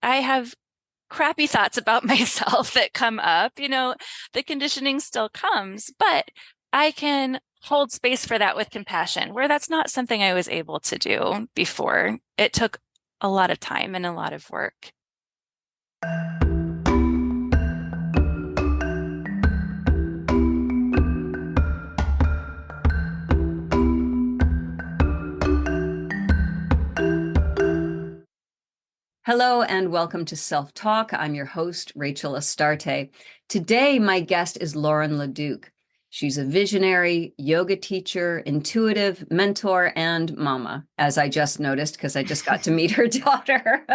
I have crappy thoughts about myself that come up. The conditioning still comes, but I can hold space for that with compassion, where that's not something I was able to do before. It took a lot of time and a lot of work. Hello and welcome to Self Talk. I'm your host, Rachel Astarte. Today, my guest is Lauren Leduc. She's a visionary, yoga teacher, intuitive, mentor, and mama, as I just noticed because I just got to meet her daughter.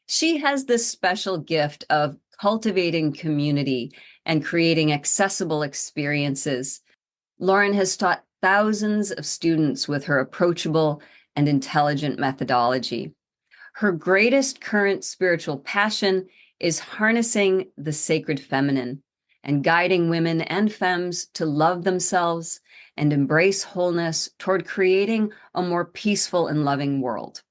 She has this special gift of cultivating community and creating accessible experiences. Lauren has taught thousands of students with her approachable and intelligent methodology. Her greatest current spiritual passion is harnessing the sacred feminine and guiding women and femmes to love themselves and embrace wholeness toward creating a more peaceful and loving world.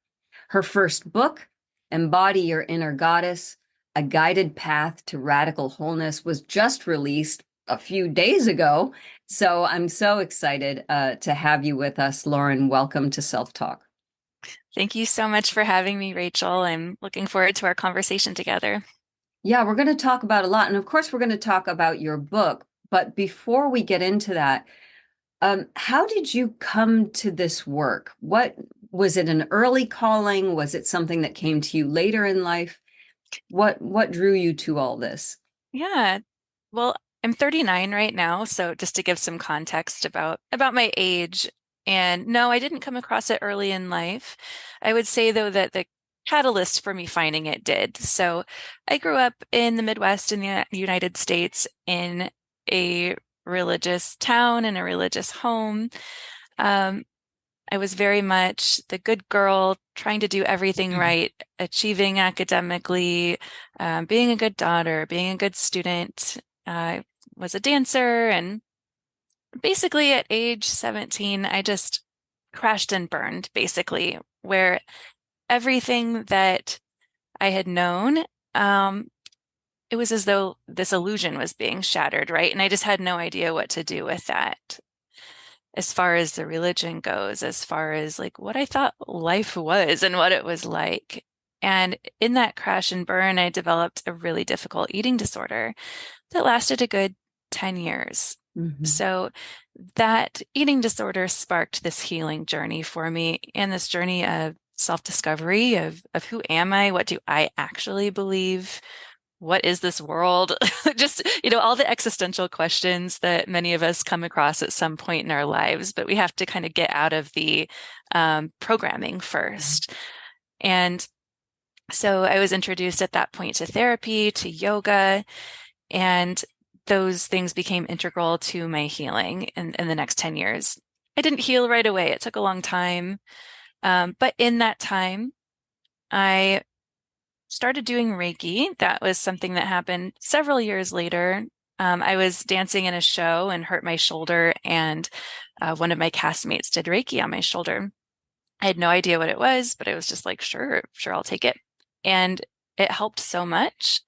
Her first book, Embody Your Inner Goddess, A Guided Path to Radical Wholeness, was just released a few days ago. So I'm so excited to have you with us, Lauren. Welcome to Self Talk. Thank you so much for having me, Rachel. I'm looking forward to our conversation together. Yeah, we're going to talk about a lot. And of course, we're going to talk about your book. But before we get into that, how did you come to this work? What was it, an early calling? Was it something that came to you later in life? What drew you to all this? Yeah. Well, I'm 39 right now, so just to give some context about my age. And no, I didn't come across it early in life. I would say though that the catalyst for me finding it did. So I grew up in the Midwest in the United States in a religious town in a religious home. Um, I was very much the good girl, trying to do everything right, achieving academically, being a good daughter, being a good student. I was a dancer, and basically at age 17, I just crashed and burned, basically, where everything that I had known, it was as though this illusion was being shattered, right? And I just had no idea what to do with that as far as the religion goes, as far as like what I thought life was and what it was like. And in that crash and burn, I developed a really difficult eating disorder that lasted a good 10 years. Mm-hmm. So that eating disorder sparked this healing journey for me and this journey of self-discovery of who am I? What do I actually believe? What is this world? Just, all the existential questions that many of us come across at some point in our lives, but we have to kind of get out of the programming first. And so I was introduced at that point to therapy, to yoga, and those things became integral to my healing in the next 10 years. I didn't heal right away. It took a long time. But in that time, I started doing Reiki. That was something that happened several years later. I was dancing in a show and hurt my shoulder, and one of my castmates did Reiki on my shoulder. I had no idea what it was, but I was just like, sure, I'll take it. And it helped so much.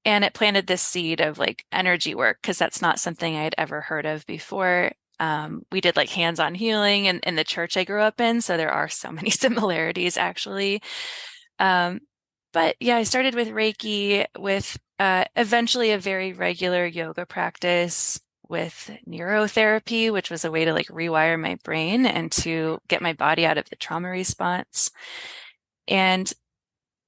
And it planted this seed of like energy work, because that's not something I had ever heard of before. We did like hands-on healing in the church I grew up in. So there are so many similarities actually. But yeah, I started with Reiki, with eventually a very regular yoga practice, with neurotherapy, which was a way to like rewire my brain and to get my body out of the trauma response. And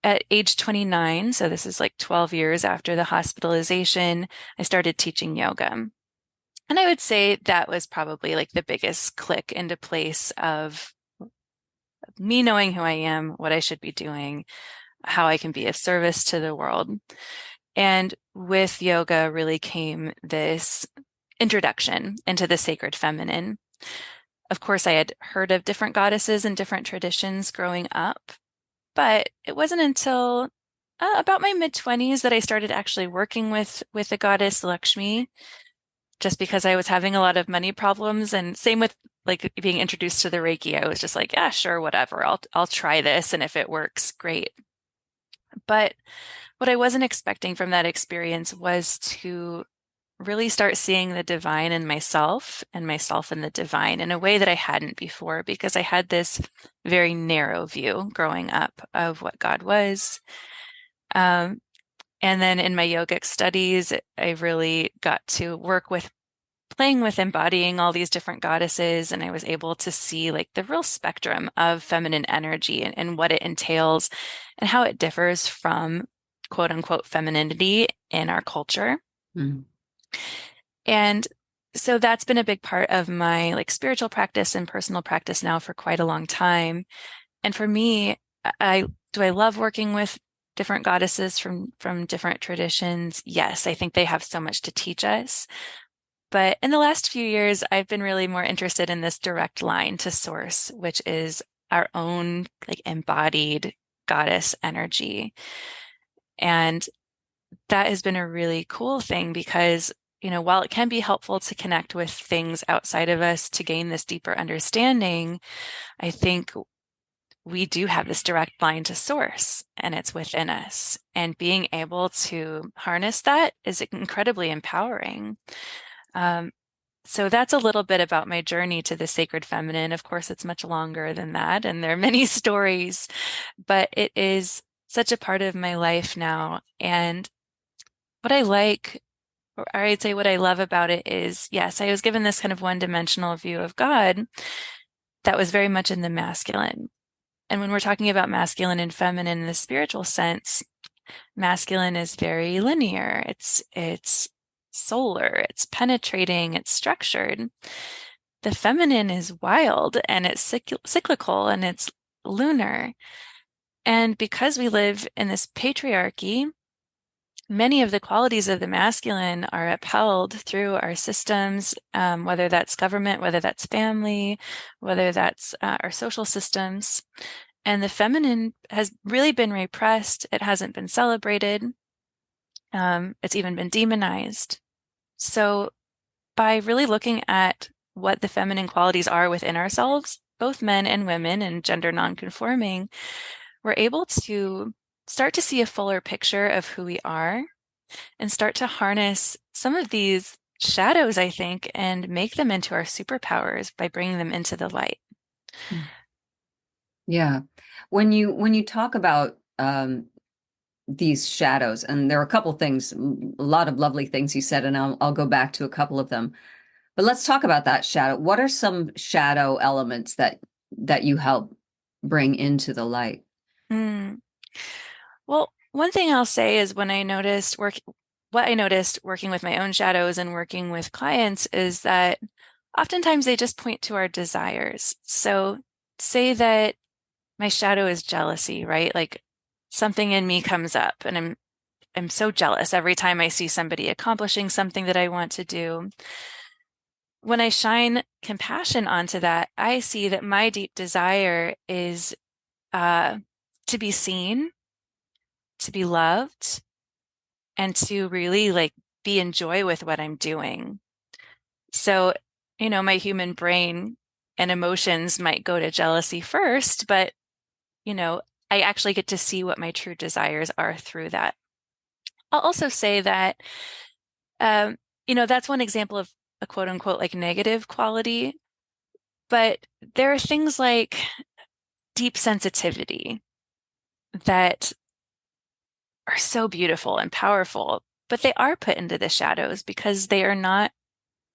at age 29, so this is like 12 years after the hospitalization, I started teaching yoga. And I would say that was probably like the biggest click into place of me knowing who I am, what I should be doing, how I can be of service to the world. And with yoga really came this introduction into the sacred feminine. Of course, I had heard of different goddesses and different traditions growing up, but it wasn't until about my mid-20s that I started actually working with the goddess Lakshmi, just because I was having a lot of money problems. And same with like being introduced to the Reiki, I was just like, yeah, sure, whatever. I'll try this, and if it works, great. But what I wasn't expecting from that experience was to really start seeing the divine in myself and myself in the divine in a way that I hadn't before, because I had this very narrow view growing up of what God was. Um, and then in my yogic studies, I really got to work with playing with embodying all these different goddesses, and I was able to see like the real spectrum of feminine energy and what it entails and how it differs from quote unquote femininity in our culture. Mm. And so that's been a big part of my like spiritual practice and personal practice now for quite a long time. And for me, I do I love working with different goddesses from different traditions? Yes, I think they have so much to teach us. But in the last few years, I've been really more interested in this direct line to source, which is our own like embodied goddess energy. And that has been a really cool thing because, while it can be helpful to connect with things outside of us to gain this deeper understanding, I think we do have this direct line to source and it's within us. And being able to harness that is incredibly empowering. Um, so that's a little bit about my journey to the sacred feminine. Of course, it's much longer than that, and there are many stories, but it is such a part of my life now. And what I like, or I'd say what I love about it is, yes, I was given this kind of one-dimensional view of God that was very much in the masculine. And when we're talking about masculine and feminine in the spiritual sense, masculine is very linear. It's solar, it's penetrating, it's structured. The feminine is wild and it's cyclical and it's lunar. And because we live in this patriarchy, many of the qualities of the masculine are upheld through our systems, whether that's government, whether that's family, whether that's our social systems. And the feminine has really been repressed. It hasn't been celebrated. It's even been demonized. So by really looking at what the feminine qualities are within ourselves, both men and women and gender nonconforming, we're able to start to see a fuller picture of who we are and start to harness some of these shadows, I think, and make them into our superpowers by bringing them into the light. Yeah. When you talk about these shadows, and there are a couple things, a lot of lovely things you said, and I'll go back to a couple of them. But let's talk about that shadow. What are some shadow elements that you help bring into the light? Mm. Well, one thing I'll say is what I noticed working with my own shadows and working with clients is that oftentimes they just point to our desires. So say that my shadow is jealousy, right? Like something in me comes up and I'm so jealous every time I see somebody accomplishing something that I want to do. When I shine compassion onto that, I see that my deep desire is uh, to be seen, to be loved, and to really like be in joy with what I'm doing. So, my human brain and emotions might go to jealousy first, but, you know, I actually get to see what my true desires are through that. I'll also say that, that's one example of a quote unquote like negative quality, but there are things like deep sensitivity that are so beautiful and powerful, but they are put into the shadows because they are not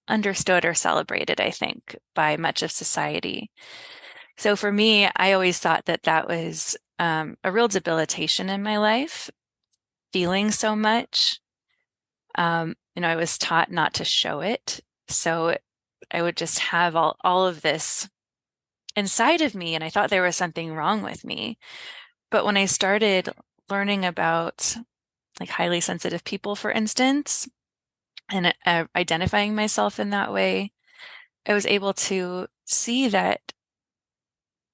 understood or celebrated, I think, by much of society. So for me, I always thought that that was a real debilitation in my life, feeling so much. I was taught not to show it. So I would just have all of this inside of me, and I thought there was something wrong with me. But when I started learning about like highly sensitive people, for instance, and identifying myself in that way, I was able to see that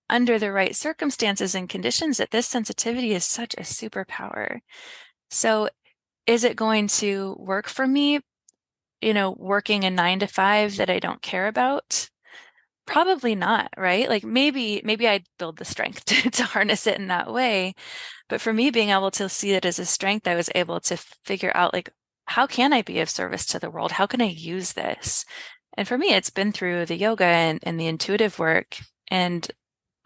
under the right circumstances and conditions, that this sensitivity is such a superpower. So is it going to work for me, working a 9 to 5 that I don't care about? Probably not, right? Like maybe I'd build the strength to harness it in that way. But for me, being able to see it as a strength, I was able to figure out like, how can I be of service to the world? How can I use this? And for me, it's been through the yoga and the intuitive work, and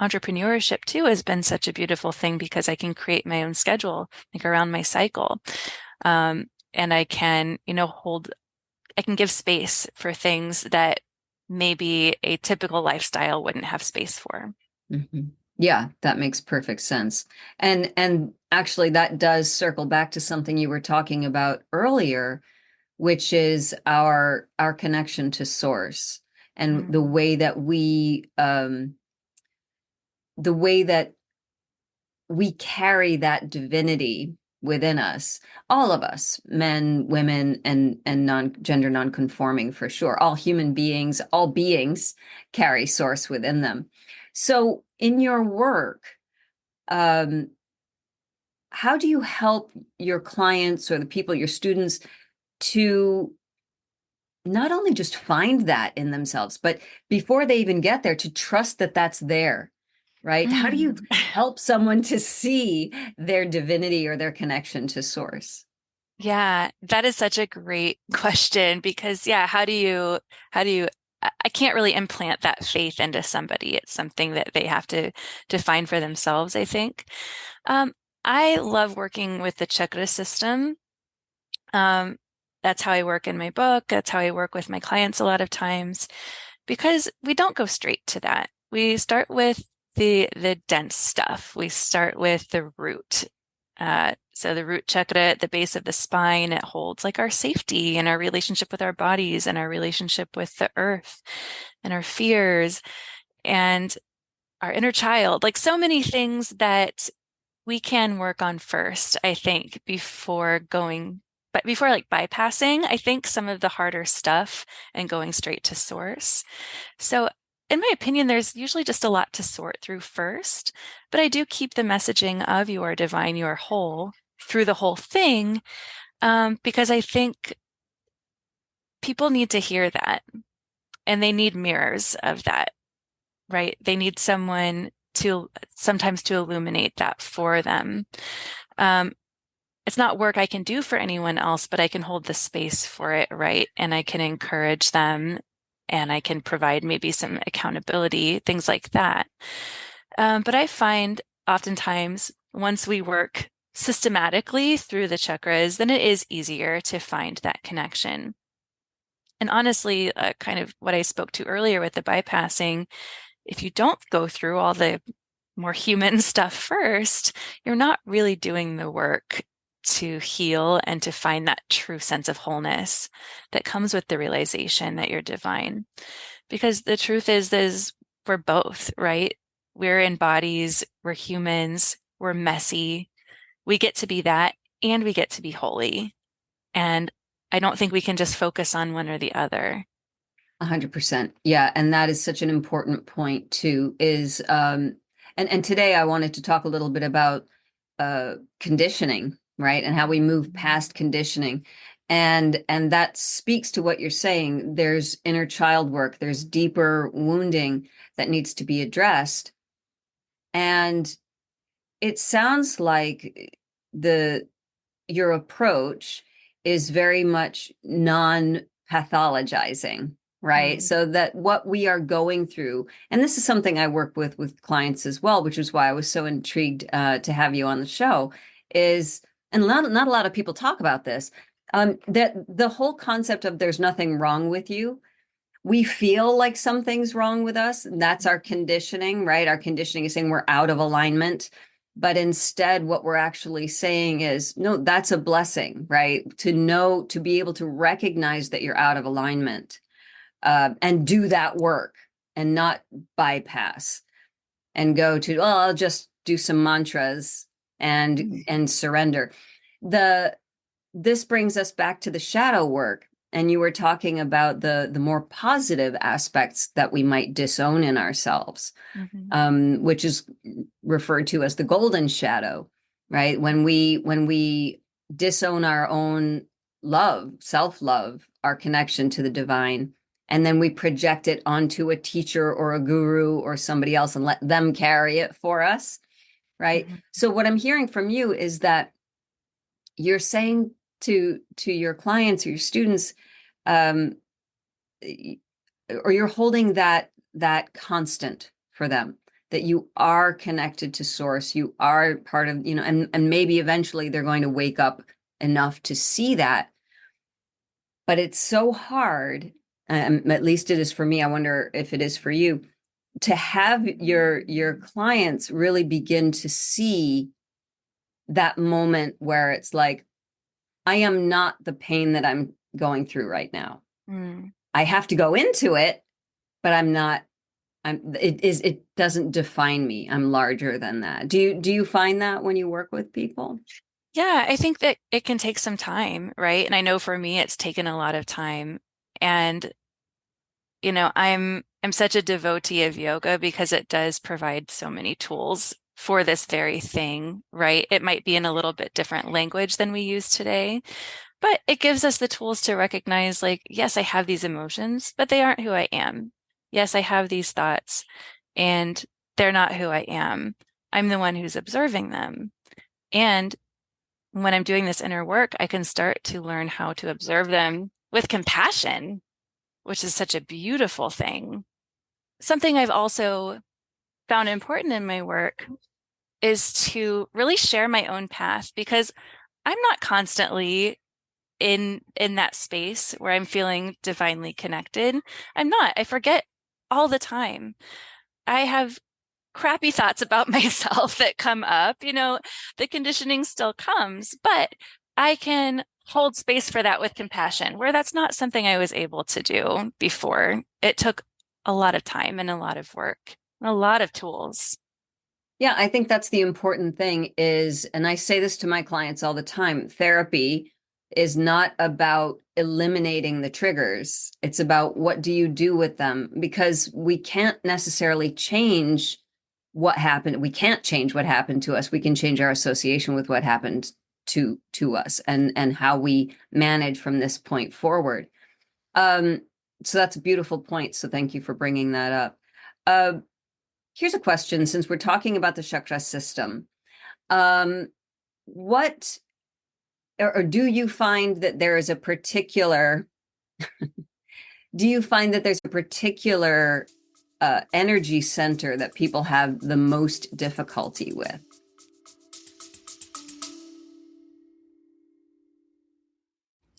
entrepreneurship too has been such a beautiful thing because I can create my own schedule, like around my cycle. And I can, I can give space for things that maybe a typical lifestyle wouldn't have space for. Mhm. Yeah, that makes perfect sense. And actually that does circle back to something you were talking about earlier, which is our connection to source and Mm. the way that we carry that divinity within us, all of us, men, women, and non-gender non-conforming for sure. All human beings, all beings carry source within them. So in your work, um, how do you help your clients or the people, your students, to not only just find that in themselves, but before they even get there, to trust that that's there, right? How do you Mm. help someone to see their divinity or their connection to source? Yeah, that is such a great question because yeah, how do you I can't really implant that faith into somebody. It's something that they have to find for themselves, I think. Um, I love working with the chakra system. Um, that's how I work in my book. That's how I work with my clients a lot of times because we don't go straight to that. We start with the dense stuff. We start with the root. So the root chakra at the base of the spine, it holds like our safety and our relationship with our bodies and our relationship with the earth and our fears and our inner child, like so many things that we can work on first, I think, but before like bypassing, I think some of the harder stuff and going straight to source. So, in my opinion, there's usually just a lot to sort through first, but I do keep the messaging of you are divine, you are whole through the whole thing, because I think people need to hear that and they need mirrors of that, right? They need someone to sometimes to illuminate that for them. Um, it's not work I can do for anyone else, but I can hold the space for it, right? And I can encourage them and I can provide maybe some accountability, things like that. But I find oftentimes once we work systematically through the chakras, then it is easier to find that connection. And honestly, kind of what I spoke to earlier with the bypassing, if you don't go through all the more human stuff first, you're not really doing the work to heal and to find that true sense of wholeness that comes with the realization that you're divine. Because the truth is we're both, right? We're in bodies, we're humans, we're messy. We get to be that and we get to be holy. And I don't think we can just focus on one or the other. 100%. Yeah, and that is such an important point too, is and today I wanted to talk a little bit about conditioning, right? And how we move past conditioning. And that speaks to what you're saying. There's inner child work, there's deeper wounding that needs to be addressed. And it sounds like the your approach is very much non-pathologizing, right? Mm. So that what we are going through, and this is something I work with clients as well, which is why I was so intrigued to have you on the show, is, and not a lot of people talk about this, that the whole concept of there's nothing wrong with you. We feel like something's wrong with us, and that's our conditioning, right? Our conditioning is saying we're out of alignment. But instead, what we're actually saying is, no, that's a blessing, right? To know, to be able to recognize that you're out of alignment, and do that work and not bypass and go to, oh, I'll just do some mantras and surrender. The This brings us back to the shadow work. And you were talking about the more positive aspects that we might disown in ourselves, Mhm. which is referred to as the golden shadow, right? When we disown our own love, self-love, our connection to the divine, and then we project it onto a teacher or a guru or somebody else and let them carry it for us, right? Mhm. So what I'm hearing from you is that you're saying to your clients or your students, um, or you're holding that constant for them, that you are connected to source, you are part of, and maybe eventually they're going to wake up enough to see that. But it's so hard, at least it is for me. I wonder if it is for you, to have your clients really begin to see that moment where it's like, I am not the pain that I'm going through right now. Mm. I have to go into it, but I'm not. It doesn't define me. I'm larger than that. Do you find that when you work with people? Yeah, I think that it can take some time, right? And I know for me, it's taken a lot of time. And, I'm such a devotee of yoga because it does provide so many tools for this very thing, right? It might be in a little bit different language than we use today, but it gives us the tools to recognize, like, yes, I have these emotions, but they aren't who I am. Yes, I have these thoughts, and they're not who I am. I'm the one who's observing them. And when I'm doing this inner work, I can start to learn how to observe them with compassion, which is such a beautiful thing. Something I've also found important in my work is to really share my own path because I'm not constantly in that space where I'm feeling divinely connected. I'm not. I forget all the time. I have crappy thoughts about myself that come up. The conditioning still comes, but I can hold space for that with compassion, where that's not something I was able to do before. It took a lot of time and a lot of work, and a lot of tools. Yeah, I think that's the important thing is, and I say this to my clients all the time, therapy is not about eliminating the triggers. It's about what do you do with them? Because we can't necessarily change what happened. We can't change what happened to us. We can change our association with what happened to us and how we manage from this point forward. Um, so that's a beautiful point. So thank you for bringing that up. Uh, Here's a question, since we're talking about the chakra system. Um, what or do you find that there is a particular do you find that there's a particular energy center that people have the most difficulty with?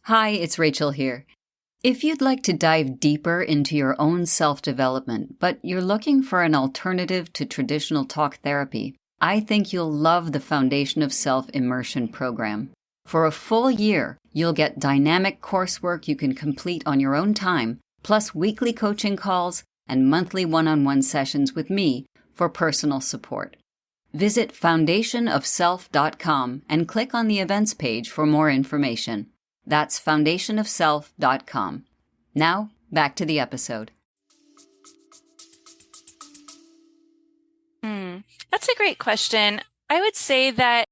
Hi, it's Rachel here. If you'd like to dive deeper into your own self-development, but you're looking for an alternative to traditional talk therapy, I think you'll love the Foundation of Self Immersion program. For a full year, you'll get dynamic coursework you can complete on your own time, plus weekly coaching calls and monthly one-on-one sessions with me for personal support. Visit foundationofself.com and click on the events page for more information. That's foundationofself.com. Now, back to the episode. That's a great question. I would say that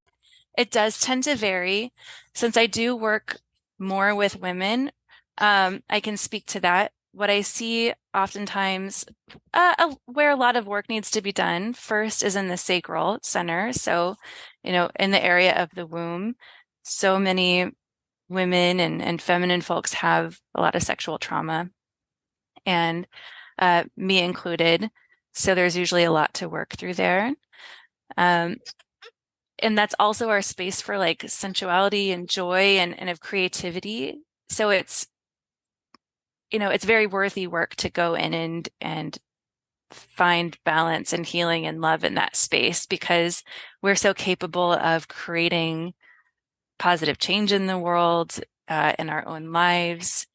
it does tend to vary. Since I do work more with women, I can speak to that. What I see oftentimes where a lot of work needs to be done first is in the sacral center. So, in the area of the womb. So many women and feminine folks have a lot of sexual trauma, and me included. So there's usually a lot to work through there. Um, and that's also our space for like sensuality and joy and of creativity. So it's very worthy work to go in and find balance and healing and love in that space because we're so capable of creating positive change in the world, in our own lives,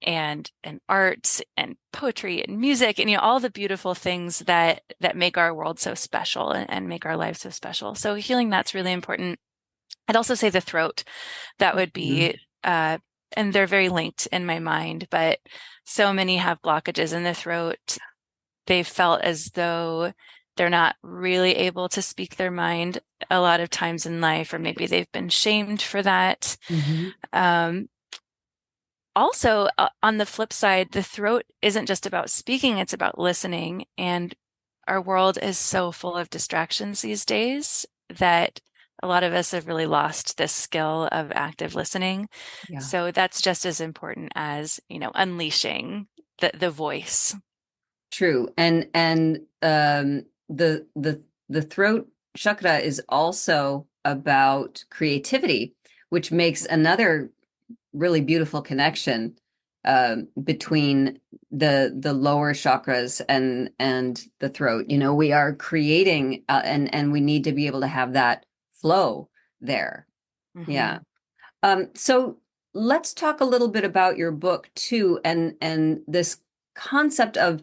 and art and poetry and music and all the beautiful things that make our world so special and make our lives so special. So healing, that's really important. I'd also say the throat, that would Mhm. be and they're very linked in my mind, but so many have blockages in the throat. They've felt as though they're not really able to speak their mind a lot of times in life, or maybe they've been shamed for that. Mhm. Um, also, on the flip side, the throat isn't just about speaking, it's about listening. And our world is so full of distractions these days that a lot of us have really lost this skill of active listening. Yeah. So that's just as important as, unleashing the voice. True. And the throat chakra is also about creativity, which makes another really beautiful connection between the lower chakras and the throat. You know, we are creating and we need to be able to have that flow there. Hmm. Yeah. So let's talk a little bit about your book too, and this concept of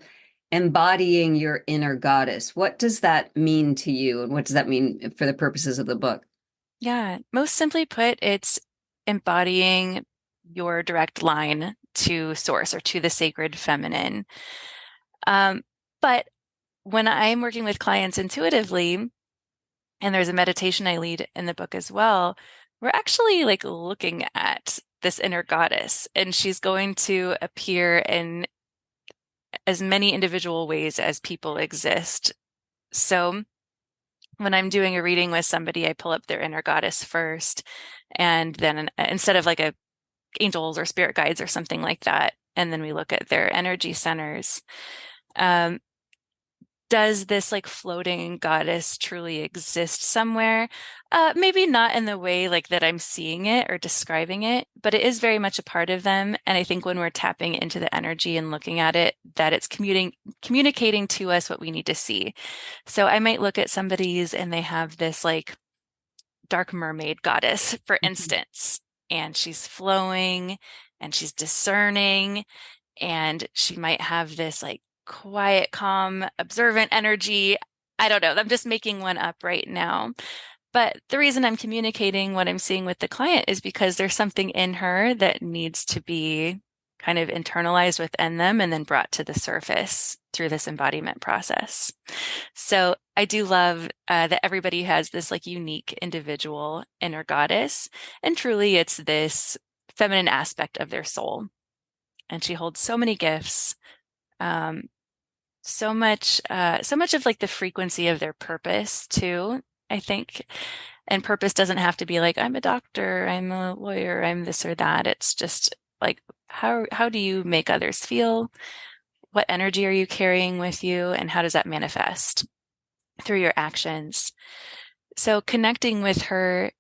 embodying your inner goddess. What does that mean to you, and what does that mean for the purposes of the book? Yeah, most simply put, it's embodying your direct line to source or to the sacred feminine. Um, but when I'm working with clients intuitively, and there's a meditation I lead in the book as well, we're actually like looking at this inner goddess, and she's going to appear in as many individual ways as people exist. So when I'm doing a reading with somebody, I pull up their inner goddess first, and then instead of like a angels or spirit guides or something like that, and then we look at their energy centers. Um, does this like floating goddess truly exist somewhere? Maybe not in the way like that I'm seeing it or describing it, but it is very much a part of them. And I think when we're tapping into the energy and looking at it, that it's communicating to us what we need to see. So I might look at somebody's and they have this like dark mermaid goddess, for Mhm. instance, and she's flowing and she's discerning, and she might have this like quiet, calm, observant energy. I don't know. I'm just making one up right now. But the reason I'm communicating what I'm seeing with the client is because there's something in her that needs to be kind of internalized within them and then brought to the surface through this embodiment process. So I do love that everybody has this like unique individual inner goddess, and truly it's this feminine aspect of their soul. And she holds so many gifts, um, so much of like the frequency of their purpose too, I think. And purpose doesn't have to be like, I'm a doctor, I'm a lawyer, I'm this or that. It's just like, how do you make others feel? What energy are you carrying with you? And how does that manifest through your actions? So connecting with her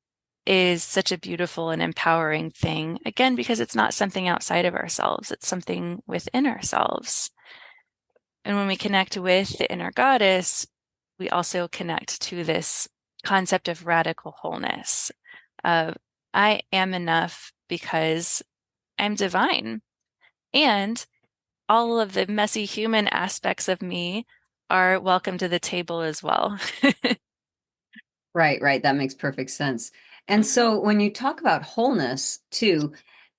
is such a beautiful and empowering thing, again, because it's not something outside of ourselves, it's something within ourselves. And when we connect with the inner goddess, we also connect to this concept of radical wholeness, of I am enough because I'm divine. And all of the messy human aspects of me are welcome to the table as well. Right, right. That makes perfect sense. And Mhm. so when you talk about wholeness too,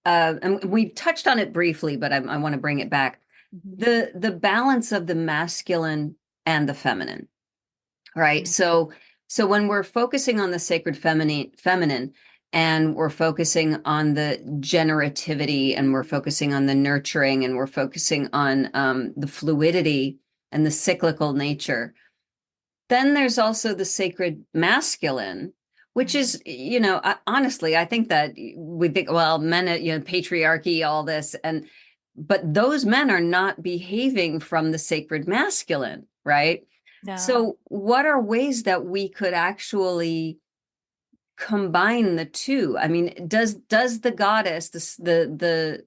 and we touched on it briefly, but I want to bring it back. Mhm. The balance of the masculine and the feminine, right? So when we're focusing on the sacred feminine, and we're focusing on the generativity, and we're focusing on the nurturing, and we're focusing on the fluidity and the cyclical nature, then there's also the sacred masculine, which Mhm. is, honestly, I think that we think, well, men, patriarchy, all this, but those men are not behaving from the sacred masculine, right? No. So, what are ways that we could actually combine the two? I mean, does the goddess, the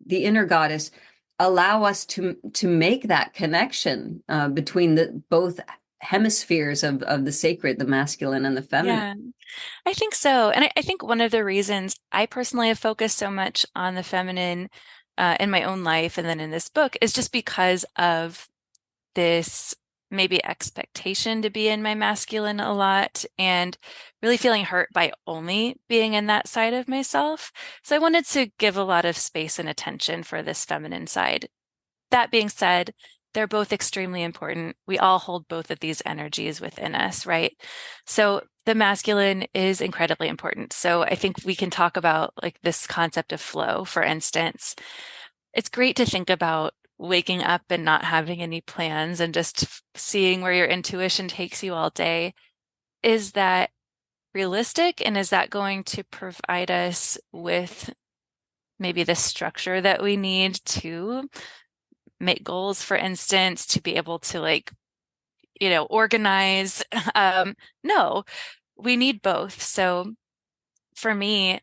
inner goddess, allow us to make that connection between the both hemispheres of the sacred, the masculine and the feminine? Yeah, I think so. And I think one of the reasons I personally have focused so much on the feminine in my own life and then in this book is just because of this maybe expectation to be in my masculine a lot and really feeling hurt by only being in that side of myself. So I wanted to give a lot of space and attention for this feminine side. That being said, they're both extremely important. We all hold both of these energies within us, right? So the masculine is incredibly important. So I think we can talk about like this concept of flow, for instance. It's great to think about waking up and not having any plans and just seeing where your intuition takes you all day. Is that realistic? And is that going to provide us with maybe the structure that we need to make goals, for instance, to be able to like, organize? No, we need both. So for me,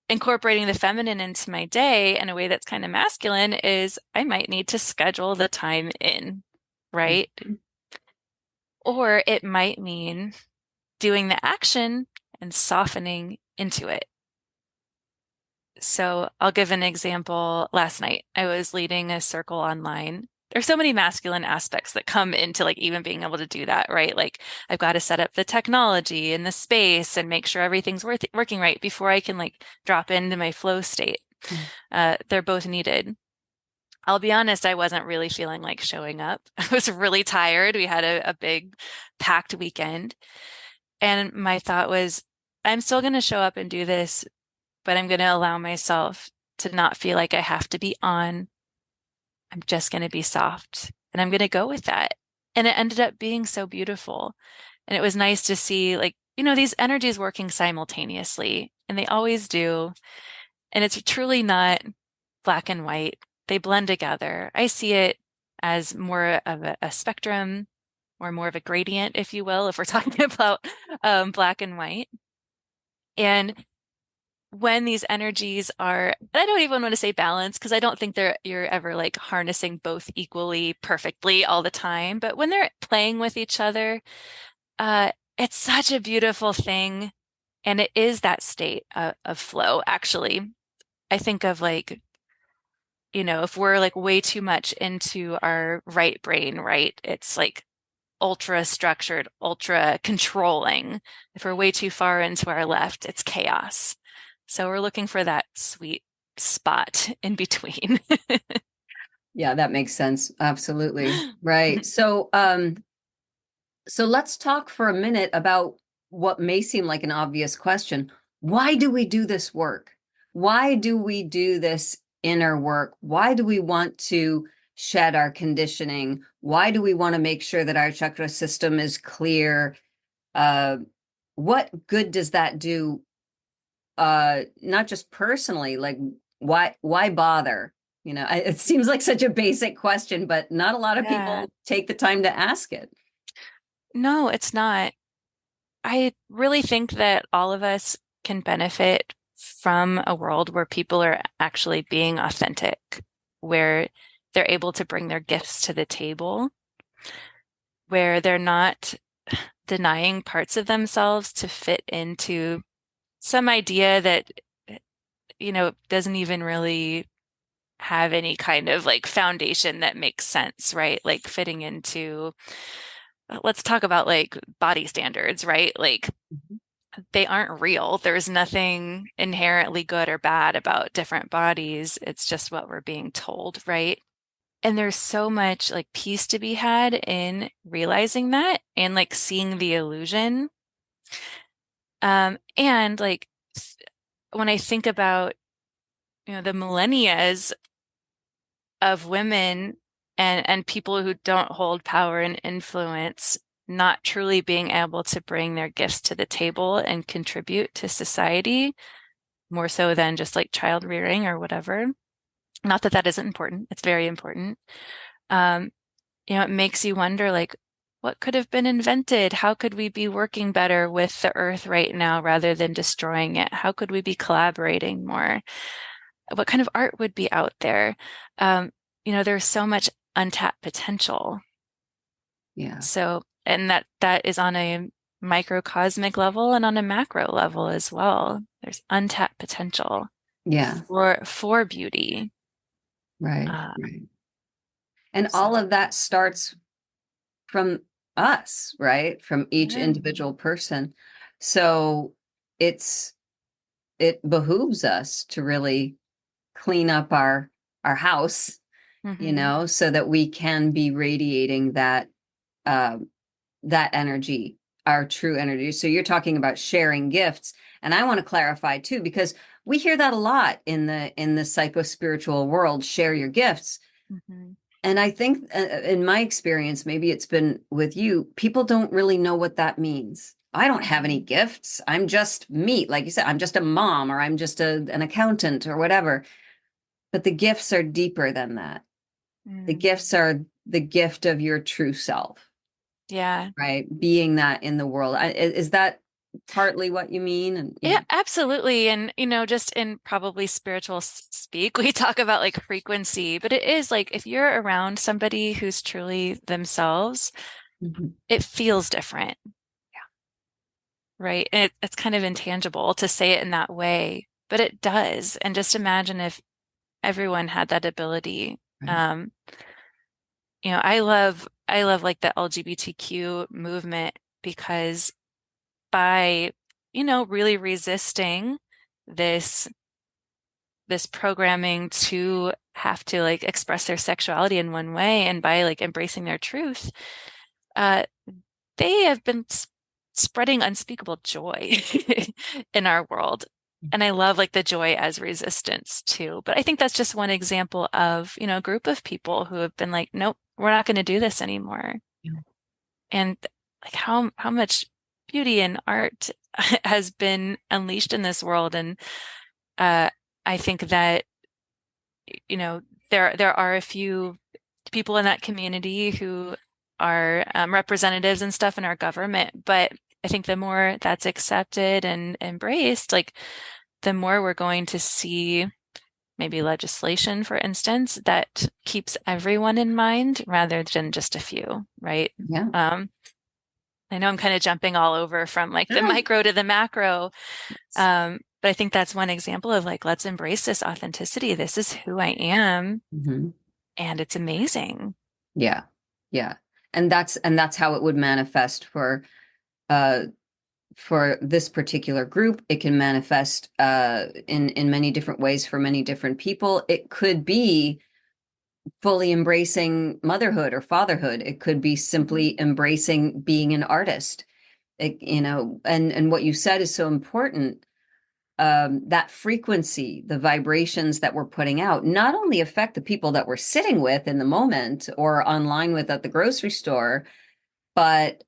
incorporating the feminine into my day in a way that's kind of masculine is I might need to schedule the time in, right? Mhm. Or it might mean doing the action and softening into it. So I'll give an example. Last night, I was leading a circle online. There's so many masculine aspects that come into like even being able to do that, right? Like I've got to set up the technology and the space and make sure everything's working right before I can like drop into my flow state. They're both needed. I'll be honest, I wasn't really feeling like showing up. I was really tired. We had a big packed weekend. And my thought was, I'm still going to show up and do this, but I'm going to allow myself to not feel like I have to be on. I'm just going to be soft and I'm going to go with that. And it ended up being so beautiful. And it was nice to see, like, these energies working simultaneously, and they always do. And it's truly not black and white. They blend together. I see it as more of a spectrum or more of a gradient, if you will, if we're talking about black and white. And when these energies are, I don't even want to say balance because I don't think you're ever like harnessing both equally perfectly all the time, but when they're playing with each other, it's such a beautiful thing. And it is that state of flow, actually. I think of like, if we're like way too much into our right brain, right? It's like ultra structured, ultra controlling. If we're way too far into our left, it's chaos. So we're looking for that sweet spot in between. Yeah, that makes sense. Absolutely. Right. So let's talk for a minute about what may seem like an obvious question. Why do we do this work? Why do we do this inner work? Why do we want to shed our conditioning? Why do we want to make sure that our chakra system is clear? Uh, what good does that do? Not just personally, like why bother? It seems like such a basic question, but not a lot of Yeah. people take the time to ask it. No, it's not. I really think that all of us can benefit from a world where people are actually being authentic, where they're able to bring their gifts to the table, where they're not denying parts of themselves to fit into some idea that, doesn't even really have any kind of like foundation that makes sense, right? Like fitting into, let's talk about like body standards, right? Like they aren't real. There's nothing inherently good or bad about different bodies. It's just what we're being told, right? And there's so much like peace to be had in realizing that and like seeing the illusion. And like when I think about, the millennias of women and people who don't hold power and influence not truly being able to bring their gifts to the table and contribute to society more so than just like child rearing or whatever. Not that that isn't important. It's very important. Um, it makes you wonder like what could have been invented? How could we be working better with the earth right now rather than destroying it? How could we be collaborating more? What kind of art would be out there? There's so much untapped potential. Yeah. So, and that is on a microcosmic level and on a macro level as well. There's untapped potential Yeah. for beauty. Right. Uh, Right. And so all of that starts from us, right? From each yeah, individual person. So it's it behooves us to really clean up our house Mm-hmm. so that we can be radiating uh, that energy, our true energy. So you're talking about sharing gifts, and I want to clarify too, because we hear that a lot in the psycho spiritual world. Share your gifts. Mm-hmm. And I think in my experience, maybe it's been with you, people don't really know what that means. I don't have any Mm-hmm. gifts. I'm just me. Like you said, I'm just a mom, or I'm just an accountant or whatever. But the gifts are deeper than that. The Mm. gifts are the gift of your true self, Yeah. right? Being that in the world. Is that partly what you mean? And Yeah, yeah. absolutely. And, just in probably spiritual speak, we talk about like frequency, but it is like if you're around somebody who's truly themselves, Mhm. it feels different, right? And it's kind of intangible to say it in that way, but it does. And just imagine if everyone had that ability. Right. Um, I love like the LGBTQ movement because by, really resisting this this programming to have to like express their sexuality in one way and by like embracing their truth, uh, they have been spreading unspeakable joy in our world. And I love like the joy as resistance too. But I think that's just one example of, a group of people who have been like, nope, we're not going to do this anymore. Yeah. And like how much beauty and art has been unleashed in this world. And uh, I think that you know, there are a few people in that community who are representatives and stuff in our government, but I think the more that's accepted and embraced, like the more we're going to see maybe legislation, for instance, that keeps everyone in mind rather than just a few, right? Yeah. Um, I know I'm kind of jumping all over from like the Ah, micro to the macro, yes. but I think that's one example of like, let's embrace this authenticity. This is who I am. Mhm. And it's amazing. Yeah. Yeah. And that's how it would manifest uh for this particular group. It can manifest in many different ways for many different people. It could be fully embracing motherhood or fatherhood. It could be Mhm. simply embracing being an artist. And what you said is so important. That frequency, the vibrations that we're putting out, not only affect the people that we're sitting with in the moment or online with at the grocery store, but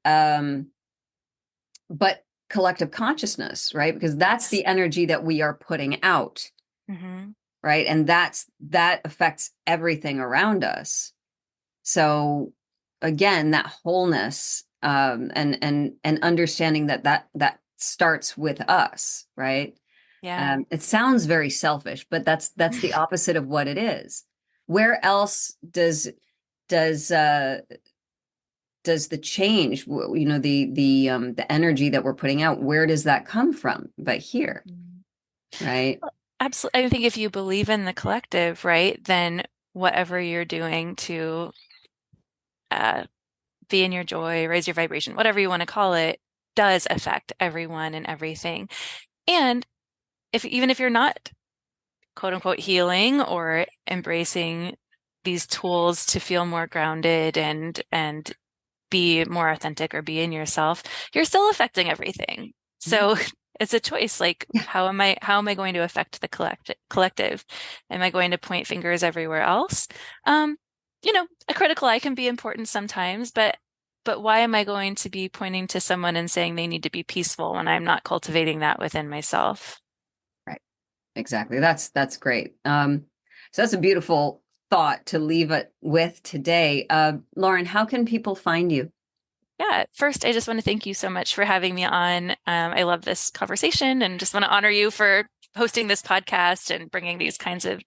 but collective consciousness, right? Because that's Yes. the energy that we are putting out, Hmm. right? And that affects everything around us. So again, that wholeness, and understanding that starts with us, right? Yeah. It sounds very selfish, but that's the opposite of what it is. Where else does does the change, the energy that we're putting out, where does that come from? But here, Mhm. right? Absolutely. I think if you believe in the collective, right, then whatever you're doing to uh, be in your joy, raise your vibration, whatever you want to call it, does affect everyone and everything. And if even if you're not quote unquote healing or embracing these tools to feel more grounded and be more authentic or be in yourself, you're still affecting everything. Yeah. So it's a choice. Like, Yeah. how am I going to affect the collective? Am I going to point fingers everywhere else? Um, a critical eye can be important sometimes, but why am I going to be pointing to someone and saying they need to be peaceful when I'm not cultivating that within myself? Right. Exactly. That's great. So that's a beautiful thought to leave it with today. Lauren, how can people find you? Yeah, first, I just want to thank you so much for having me on. I love this conversation and just want to honor you for hosting this podcast and bringing these kinds of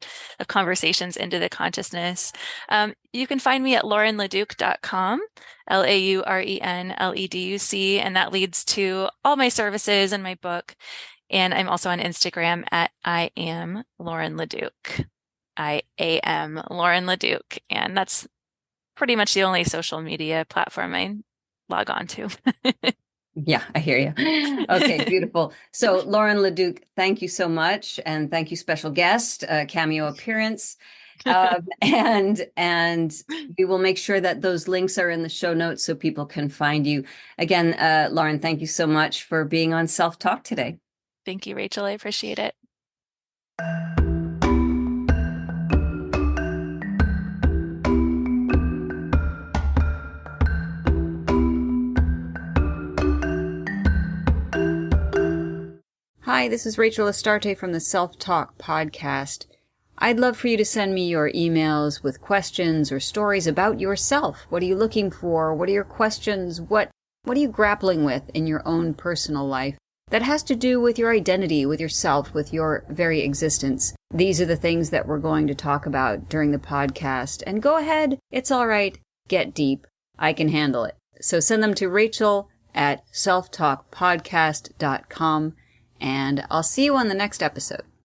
conversations into the consciousness. You can find me at laurenleduc.com, LAURENLEDUC, and that leads to all my services and my book. And I'm also on Instagram at I am Lauren Leduc. I am Lauren Leduc. And that's pretty much the only social media platform I log on to. Yeah, I hear you. Okay, beautiful. So, Lauren Leduc, thank you so much. And thank you, special guest, cameo appearance. And we will make sure that those links are in the show notes so people can find you. Again, Lauren, thank you so much for being on Self Talk today. Thank you, Rachel. I appreciate it. Hi, this is Rachel Astarte from the Self Talk podcast. I'd love for you to send me your emails with questions or stories about yourself. What are you looking for? What are your questions? What are you grappling with in your own personal life that has to do with your identity, with yourself, with your very existence? These are the things that we're going to talk about during the podcast. And go ahead. It's all right. Get deep. I can handle it. So send them to Rachel@selftalkpodcast.com. And I'll see you on the next episode.